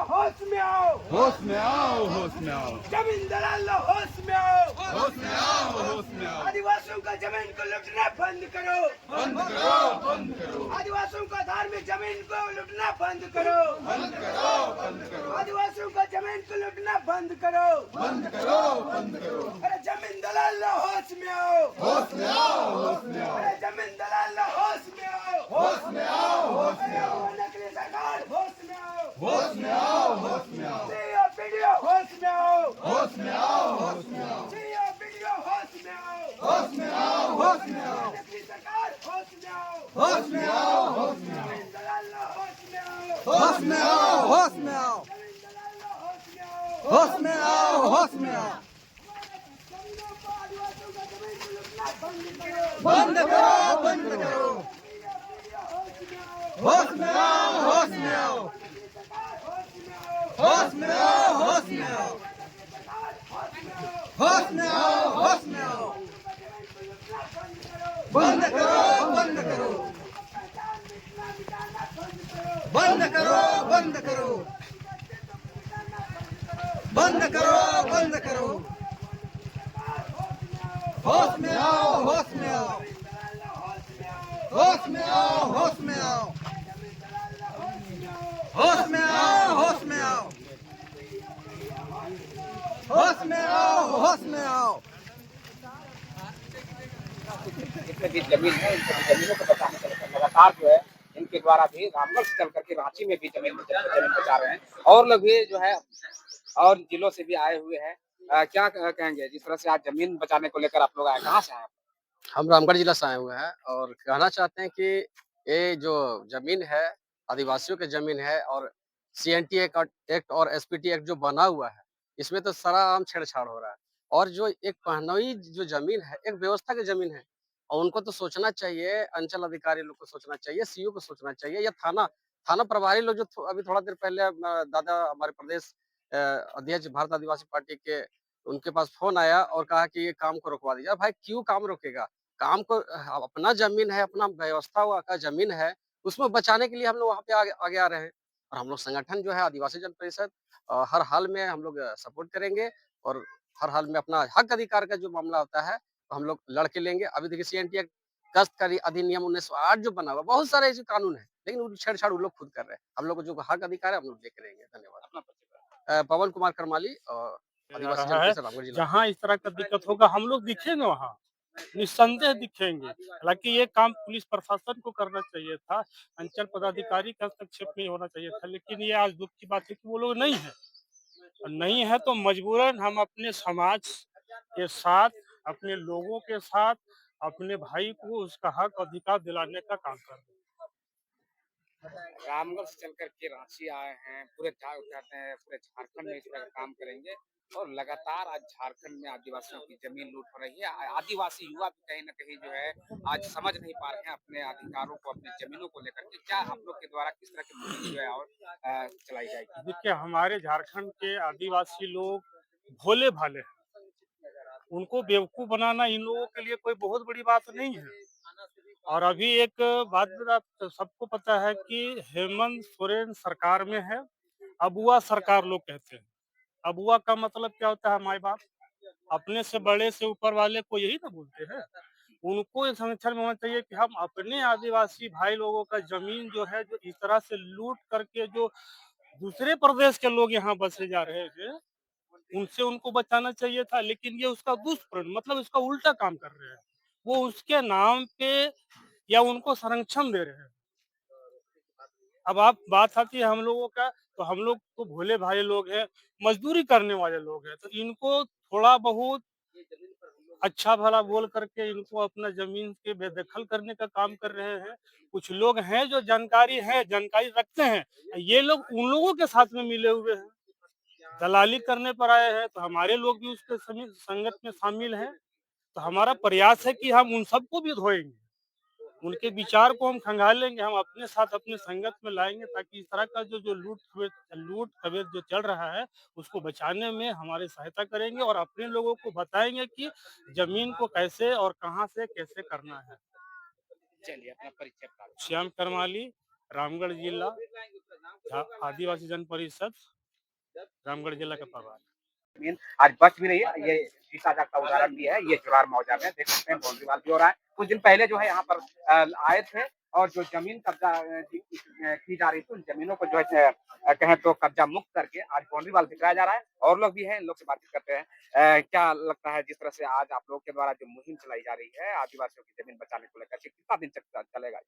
होश में आओ, होश में आओ, होश में आओ, जमीन दलाल होश में आओ, होश में आओ, होश में आओ, आदिवासियों का जमीन को लूटना बंद करो, बंद करो, बंद करो, आदिवासियों का धार्मिक जमीन को लूटना बंद करो, बंद करो, बंद करो, आदिवासियों का जमीन को लूटना बंद करो, बंद करो, बंद करो, अरे जमीन दलाल होश में आओ, होश में आओ, होश में आओ, अरे जमीन दलाल होश में आओ, होश में आओ, होश में आओ, अरे नकली सरकार होश में आओ, होश में आओ, होश में आओ, सीओ पीडीओ होश में आओ, होश में आओ, होश में आओ, सीओ पीडीओ होश में आओ, होश में आओ, होश में आओ, नकली सरकार होश में आओ, होश में आओ, होश में आओ, जमीन दलाल होश में आओ, होश में आओ, होश में आओ, जमीन दलाल होश में आओ, होश में आओ, होश में आओ, जमीनों को आदिवासियों का जमीन को लूटना बंद करो, बंद करो, बंद करो, होश में आओ, होश में आओ, होश में आओ, नकली सरकार होश में आओ, होश में आओ, होश में आओ, होश में आओ, होश में आओ, बंद करो, बंद करो, बंद करो, बंद करो, बंद करो, बंद करो, होश में आओ, होश में आओ, होश में आओ, होश में आओ, होश में आओ, होश में आओ, होश में आओ, होश में आओ, जितने भी जमीन है उन सभी जमीनों को बचाने के लिए लगातार जो है इनके द्वारा भी रामगढ़ से चल करके रांची में भी जमीन बचा रहे हैं और लोग भी जो है और जिलों से भी आए हुए हैं। क्या कहेंगे जिस तरह से आज जमीन बचाने को लेकर आप लोग आए, कहाँ से आए? हम रामगढ़ जिला से आए हुए हैं और कहना चाहते हैं कि ये जो जमीन है आदिवासियों की जमीन है और सीएनटी एक्ट और एसपीटी एक्ट जो बना हुआ है इसमें तो सारा आम छेड़छाड़ हो रहा है और जो एक पहनोई जो जमीन है एक व्यवस्था की जमीन है और उनको तो सोचना चाहिए, अंचल अधिकारी लोग को सोचना चाहिए, सीओ को सोचना चाहिए या थाना थाना प्रभारी लोग जो अभी थोड़ा देर पहले दादा हमारे प्रदेश अध्यक्ष भारत आदिवासी पार्टी के उनके पास फोन आया और कहा कि ये काम को रुकवा दीजिए। भाई क्यों काम रोकेगा? काम को अपना जमीन है, अपना व्यवस्था हुआ का जमीन है, उसमें बचाने के लिए हम लोग वहाँ पे आगे आगे आ रहे हैं और हम लोग संगठन जो है आदिवासी जन परिषद हर हाल में हम लोग सपोर्ट करेंगे और हर हाल में अपना हक अधिकार का जो मामला होता है तो हम लोग लड़के लेंगे। अभी देखिए सीएनटी एक्ट काश्तकारी अधिनियम 1908 जो बना हुआ बहुत सारे ऐसे कानून है लेकिन वो छेड़छाड़ वो लोग खुद कर रहे हैं। हम लोग को जो हक अधिकार है हम लोग लेके रहेंगे। धन्यवाद। अपना परिचय पवन कुमार करमाली और आ आदिवासी जन रहा है परिषद रामगढ़ जिला। जहाँ इस तरह का दिक्कत होगा हम लोग दिखेंगे वहाँ, निस्संदेह दिखेंगे। हालांकि ये काम पुलिस प्रशासन को करना चाहिए था, अंचल पदाधिकारी का हस्तक्षेप नहीं होना चाहिए था, लेकिन ये आज दुख की बात है कि वो लोग नहीं है और नहीं है तो मजबूरन हम अपने समाज के साथ, अपने लोगों के साथ, अपने भाई को उसका हक अधिकार दिलाने का काम कर रहे हैं। रामगढ़ से चल करके रांची आए हैं, पूरे कहते हैं पूरे झारखंड में इस तरह का काम करेंगे और लगातार आज झारखंड में आदिवासियों की जमीन लूट हो रही है। आदिवासी युवा भी कहीं ना कहीं जो है आज समझ नहीं पा रहे हैं अपने अधिकारों को, अपनी जमीनों को लेकर के। क्या आप लोग के द्वारा किस तरह की मुहिम जो है और चलाई जाएगी? देखिए हमारे झारखंड के आदिवासी लोग भोले भाले हैं, उनको बेवकूफ बनाना इन लोगों के लिए कोई बहुत बड़ी बात नहीं है। और अभी एक बात तो सबको पता है कि हेमंत सोरेन सरकार में है, अबुआ सरकार लोग कहते हैं। अबुआ का मतलब क्या होता है? माई बाप। अपने से बड़े से ऊपर वाले को यही तो बोलते हैं। उनको इस संरक्षण में होना चाहिए कि हम अपने आदिवासी भाई लोगों का जमीन जो है जो इस तरह से लूट करके जो दूसरे प्रदेश के लोग यहाँ बसे जा रहे हैं उनसे उनको बचाना चाहिए था, लेकिन ये उसका दुष्परिणाम मतलब उसका उल्टा काम कर रहे हैं। वो उसके नाम पे या उनको संरक्षण दे रहे हैं। अब आप बात आती है हम लोगों का, तो हम लोग तो भोले भाले लोग हैं, मजदूरी करने वाले लोग हैं, तो इनको थोड़ा बहुत अच्छा भला बोल करके इनको अपना जमीन के बेदखल करने का काम कर रहे हैं। कुछ लोग हैं जो जानकारी रखते हैं, ये लोग उन लोगों के साथ में मिले हुए हैं, दलाली करने पर आए हैं, तो हमारे लोग भी उसके संगत में शामिल हैं। तो हमारा प्रयास है कि हम उन सबको भी धोएंगे, उनके विचार को हम खंगालेंगे, हम अपने साथ अपने संगत में लाएंगे ताकि इस तरह का जो लूट खबेर जो चल रहा है उसको बचाने में हमारी सहायता करेंगे और अपने लोगों को बताएंगे कि जमीन को कैसे और कहां से कैसे करना है। चलिए अपना परिचय प्राप्त। श्याम करमाली, रामगढ़ जिला आदिवासी जन परिषद रामगढ़ जिला का प्रभारी। जमीन आज बच भी रही है। ये जीता जागता उदाहरण भी है। ये जुरार मौजा में देख सकते हैं बाउंड्रीवाल भी हो रहा है। कुछ दिन पहले जो है यहाँ पर आए थे और जो जमीन कब्जा की जा रही थी उन जमीनों को जो है कहें तो कब्जा मुक्त करके आज बाउंड्रीवाल दिखाया जा रहा है। और लोग भी हैं, इन लोग से बातचीत करते हैं। क्या लगता है जिस तरह से आज आप लोग के द्वारा जो मुहिम चलाई जा रही है आदिवासियों की जमीन बचाने को लेकर के, कितना दिन तक चलेगा?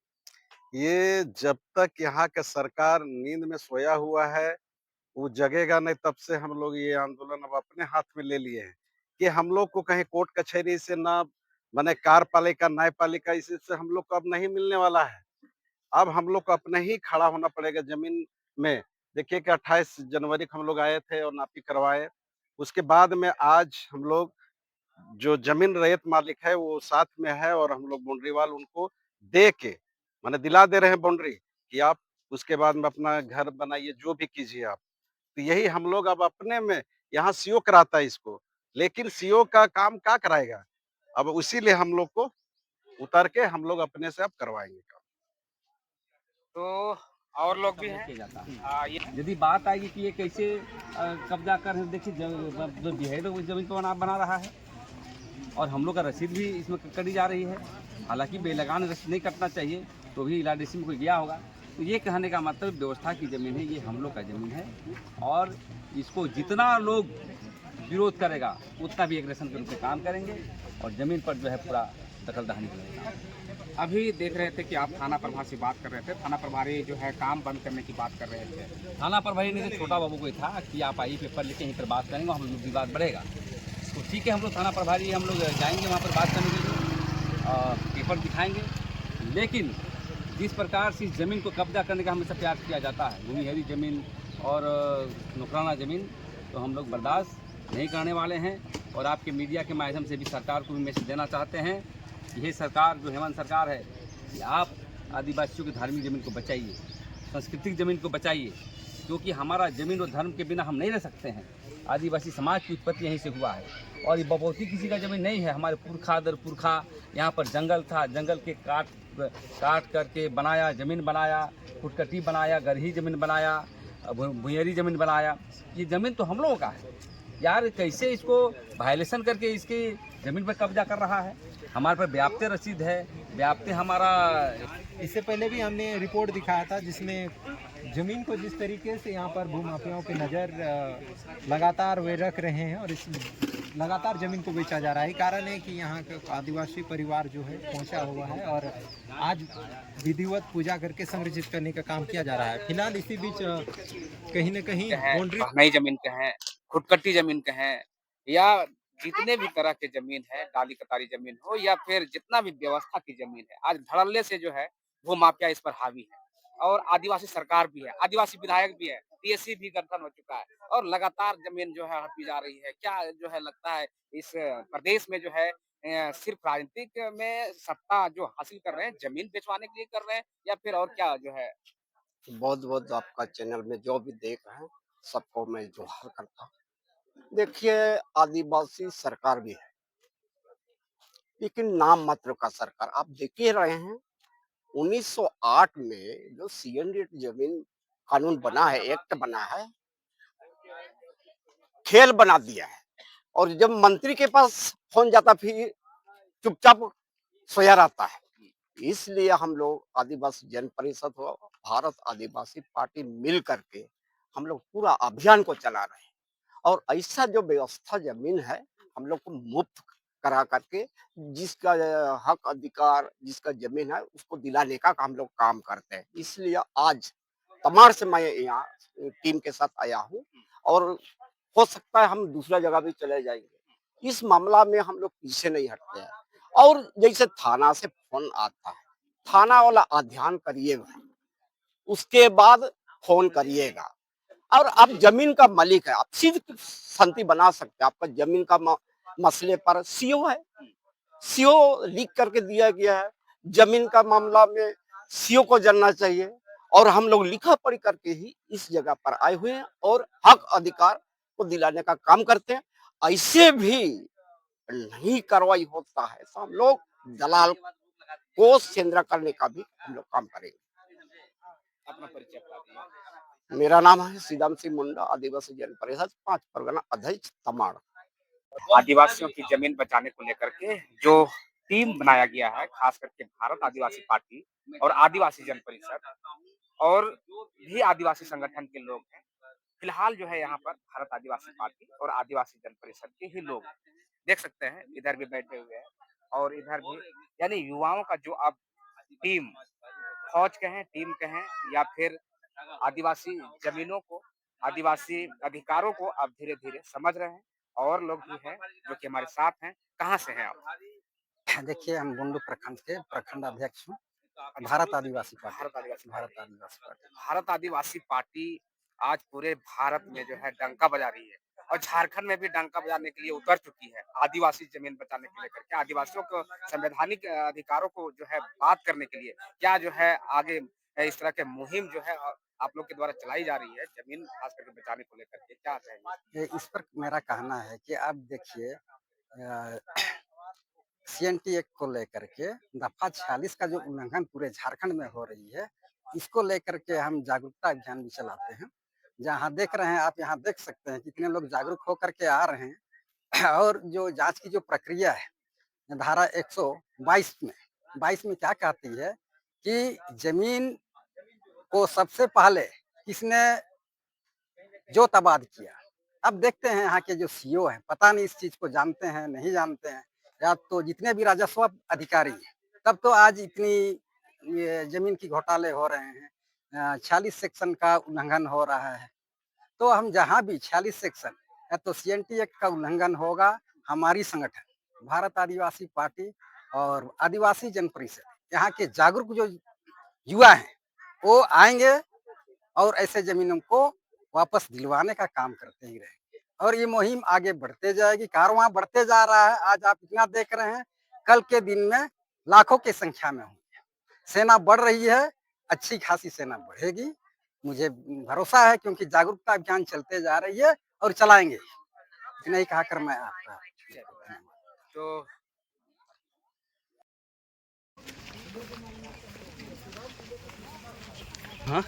ये जब तक यहाँ का सरकार नींद में सोया हुआ है, वो जगेगा नहीं, तब से हम लोग ये आंदोलन अब अपने हाथ में ले लिए हैं कि हम लोग को कहीं कोर्ट कचहरी से ना माने कार्यपालिका न्यायपालिका इसी से हम लोग को अब नहीं मिलने वाला है। अब हम लोग को अपने ही खड़ा होना पड़ेगा जमीन में। देखिए कि 28 जनवरी को हम लोग आए थे और नापी करवाए। उसके बाद में आज हम लोग जो जमीन रैयत मालिक है वो साथ में है और हम लोग बाउंड्री वाल उनको दे के माने दिला दे रहे हैं बाउंड्री कि आप उसके बाद में अपना घर बनाइए, जो भी कीजिए आप। तो यही हम लोग अब अपने में यहाँ सीओ कराता है इसको, लेकिन सीओ का काम क्या कराएगा? अब इसीलिए हम लोग को उतर के हम लोग अपने से अब करवाएंगे काम। तो और लोग भी हैं। ये यदि बात आएगी कि ये कैसे कब्जा कर है, देखिए जो बिहार वो जमीन पर बना रहा है और हम लोग का रसीद भी इसमें कटी जा रही है। हालांकि बेलगान रसीद नहीं कटना चाहिए, तो भी इलाडीसी में कोई गया होगा। तो ये कहने का मतलब व्यवस्था की ज़मीन है, ये हम लोग का ज़मीन है और इसको जितना लोग विरोध करेगा उतना भी एग्रेशन के रूप में काम करेंगे और ज़मीन पर जो है पूरा दखल दहानी करेगा। अभी देख रहे थे कि आप थाना प्रभारी से बात कर रहे थे। थाना प्रभारी जो है काम बंद करने की बात कर रहे थे। थाना प्रभारी ने तो छोटा बाबू को ही था कि आप आइए पेपर लेके यहीं पर बात करेंगे, हम लोग विवाद बढ़ेगा। तो ठीक है, हम लोग थाना प्रभारी हम लोग जाएंगे वहाँ पर बात करने के लिए और पेपर दिखाएंगे। लेकिन जिस प्रकार से इस ज़मीन को कब्जा करने का हमेशा प्रयास किया जाता है, भूमिहरी ज़मीन और नौकराना ज़मीन, तो हम लोग बर्दाश्त नहीं करने वाले हैं। और आपके मीडिया के माध्यम से भी सरकार को भी मैसेज देना चाहते हैं कि ये सरकार जो हेमंत सरकार है कि आप आदिवासियों की धार्मिक ज़मीन को बचाइए, सांस्कृतिक ज़मीन को बचाइए, क्योंकि हमारा ज़मीन और धर्म के बिना हम नहीं रह सकते हैं। आदिवासी समाज की उत्पत्ति यहीं से हुआ है और ये बपौती किसी का ज़मीन नहीं है। हमारे पुरखा दर पुरखा यहाँ पर जंगल था, जंगल के काट करके बनाया, ज़मीन बनाया, फुटकटी बनाया, गरही ज़मीन बनाया, भुइयरी ज़मीन बनाया। ये ज़मीन तो हम लोगों का है यार, कैसे इसको वायलेशन करके इसकी ज़मीन पर कब्जा कर रहा है? हमारे पर व्याप्त रसीद है, व्याप्त हमारा। इससे पहले भी हमने रिपोर्ट दिखाया था जिसमें ज़मीन को जिस तरीके से यहाँ पर भूमाफियाओं की नज़र लगातार वे रख रहे हैं और इस लगातार ज़मीन को बेचा जा रहा है। कारण है कि यहाँ का आदिवासी परिवार जो है पहुँचा हुआ है और आज विधिवत पूजा करके संरक्षित करने का काम किया जा रहा है। फिलहाल इसी बीच कहीं न कहीं बाउंड्री नई जमीन के हैं, खुदकट्टी जमीन के हैं या जितने भी तरह के जमीन है, डाली कतारी जमीन हो या फिर जितना भी व्यवस्था की जमीन है, आज धड़ल्ले से जो है वो माफिया इस पर हावी है। और आदिवासी सरकार भी है, आदिवासी विधायक भी है, पीएससी भी गठन हो चुका है और लगातार जमीन जो है हड़पी जा रही है। क्या जो है लगता है इस प्रदेश में जो है सिर्फ राजनीतिक में सत्ता जो हासिल कर रहे हैं, जमीन बेचवाने के लिए कर रहे हैं या फिर और क्या जो है? बहुत बहुत आपका चैनल में जो भी देख रहे हैं सबको मैं जोहार करता हूँ। देखिए, आदिवासी सरकार भी है लेकिन नाम मात्र का सरकार। आप देख ही रहे हैं 1908 में जो सीएनडी जमीन कानून बना है, एक्ट बना है, खेल बना दिया है। और जब मंत्री के पास फोन जाता फिर चुपचाप सोया रहता है। इसलिए हम लोग आदिवासी जन परिषद हो, भारत आदिवासी पार्टी मिल करके हम लोग पूरा अभियान को चला रहे हैं और ऐसा जो व्यवस्था जमीन है हम लोग को मुफ्त करा करके जिसका हक अधिकार जिसका जमीन है उसको दिलाने का हम लोग काम करते हैं। इसलिए आज तमार से मैं यहाँ टीम के साथ आया हूँ और हो सकता है हम दूसरा जगह भी चले जाएंगे। इस मामला में हम लोग पीछे नहीं हटते हैं। और जैसे थाना से फोन आता है, थाना वाला अध्ययन करिएगा, उसके बाद फोन करिएगा। और आप जमीन का मालिक है, आप सीधे शांति बना सकते हैं। आपका जमीन का मसले पर सीओ है, सीओ लिख करके दिया गया है। जमीन का मामला में सीओ को जानना चाहिए और हम लोग लिखा पढ़ी करके ही इस जगह पर आए हुए हैं और हक अधिकार को दिलाने का काम करते हैं। ऐसे भी नहीं कार्रवाई होता है तो हम लोग दलाल को सेंद्रा करने का भी हम लोग काम करेंगे। अपना परिचय बता दीजिए। मेरा नाम है सीदाम सिंह मुंडा, आदिवासी जन परिषद 5 परगना अध्यक्ष तमाड़। आदिवासियों की जमीन बचाने को लेकर के जो टीम बनाया गया है, खास करके भारत आदिवासी पार्टी और आदिवासी जन परिषद और भी आदिवासी संगठन के लोग हैं। फिलहाल जो है यहाँ पर भारत आदिवासी पार्टी और आदिवासी जन परिषद के ही लोग देख सकते हैं, इधर भी बैठे हुए हैं और इधर भी, यानी युवाओं का जो अब टीम, फौज कहें, टीम कहें या फिर आदिवासी जमीनों को, आदिवासी अधिकारों को अब धीरे-धीरे समझ रहे हैं और लोग भी हैं जो कि हमारे साथ हैं। कहाँ से हैं आप? देखिए, हम बुंडू प्रखंड के प्रखंड अध्यक्ष हूँ, भारत आदिवासी पार्टी। भारत आदिवासी भारत पार्टी। आदिवासी पार्टी। भारत आदिवासी पार्टी आज पूरे भारत में जो है डंका बजा रही है और झारखंड में भी डंका बजाने के लिए उतर चुकी है। आदिवासी जमीन बचाने को लेकर के, आदिवासियों को संवैधानिक अधिकारों को जो है बात करने के लिए क्या जो है आगे इस तरह के मुहिम जो है आप लोग के द्वारा चलाई जा रही है जमीन खास करके बचाने को लेकर के, क्या कहेंगे? इस पर मेरा कहना है कि आप देखिए, सीएनटी एक्ट को लेकर के दफा 46 का जो उल्लंघन पूरे झारखंड में हो रही है, इसको लेकर के हम जागरूकता अभियान भी चलाते हैं। जहाँ देख रहे हैं आप, यहाँ देख सकते हैं कितने लोग जागरूक होकर के आ रहे हैं। और जो जांच की जो प्रक्रिया है, धारा 122 में क्या कहती है कि जमीन को सबसे पहले किसने जो तबाद किया। अब देखते हैं यहाँ के जो सीईओ हैं, पता नहीं इस चीज को जानते हैं नहीं जानते हैं, या तो जितने भी राजस्व अधिकारी हैं, तब तो आज इतनी ये जमीन की घोटाले हो रहे हैं। 46 सेक्शन का उल्लंघन हो रहा है, तो हम जहाँ भी 46 सेक्शन या तो सीएनटी एक्ट का उल्लंघन होगा, हमारी संगठन भारत आदिवासी पार्टी और आदिवासी जन परिषद यहाँ के जागरूक जो युवा हैं वो आएंगे और ऐसे जमीनों को वापस दिलवाने का काम करते ही रहेंगे। और ये मुहिम आगे बढ़ते जाएगी, कारवां बढ़ते जा रहा है। आज आप इतना देख रहे हैं, कल के दिन में लाखों की संख्या में होंगे। सेना बढ़ रही है, अच्छी खासी सेना बढ़ेगी, मुझे भरोसा है, क्योंकि जागरूकता अभियान चलते जा रही है और चलाएंगे। इतना ही कहकर मैं आपका तो हाँ